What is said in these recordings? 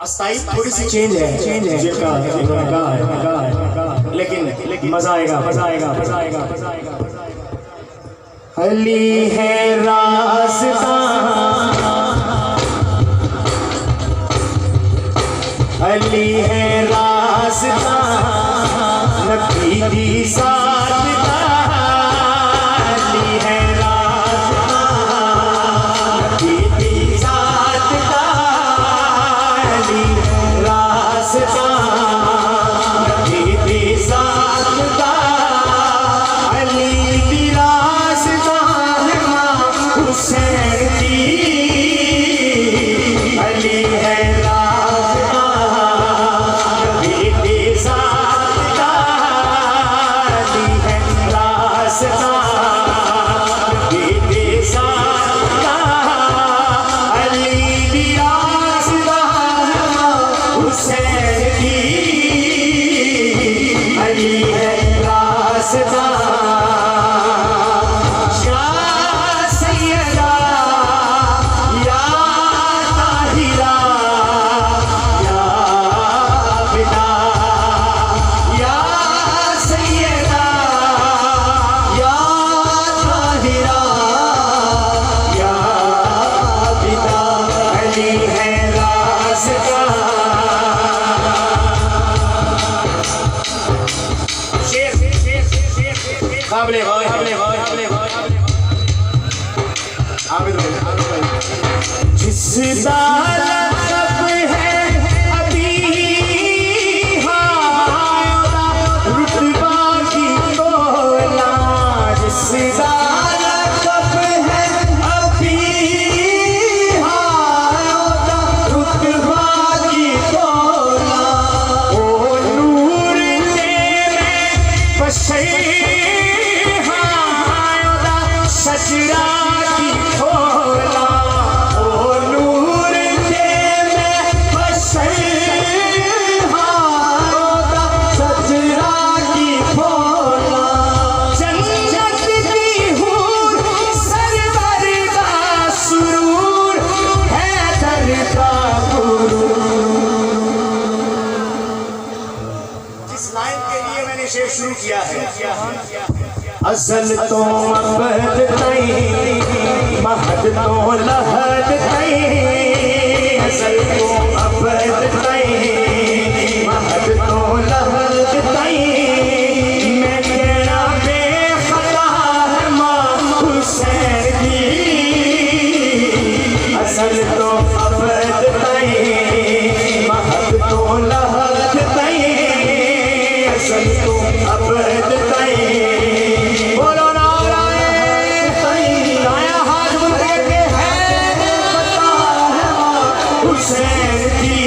Style थोड़ी सी change है जिनका लेकिन मजा आएगा। अली है रास्ता, अली है रास्ता, नबी दी साथ दा। अली है रास्ता, नबी दी साथ दा। अली रास्ता, नबी दी साथ दा। अली दी रास्ता है मां हुसैन दी। अली है रास्ता, नबी दी साथ दा। अली है रास्ता, नबी दी साथ दा। अली दी रास्ता है मां हुसैन दी। अली है रास्ता। जिसदा लक़ब है अभी हायोदा रुतबा की तोला। जिसदा लक़ब है अभी हायोदा रुतबा की तोला। ओ नूर दे में बशर हायोदा सजरा की खोला। शेर शुरू किया है, अज़ल तो अबद तई, महद तो लहद तई। अज़ल तो अबद तई, महद तो लहद तई। मैं तेरा बेखता है मां हुसैन की। अज़ल तो अबद तई, महद तो लहद तई। अज़ल तो अबद तई। बोलो नाराए तई। दाया हाथ बुलंद के है पता है मां हुसैन की।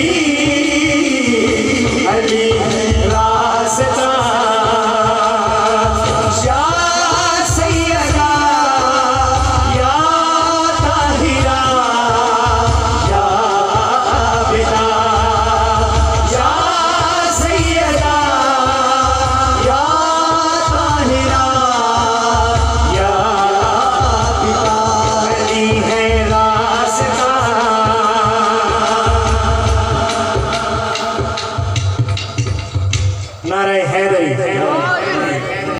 अली रास्ता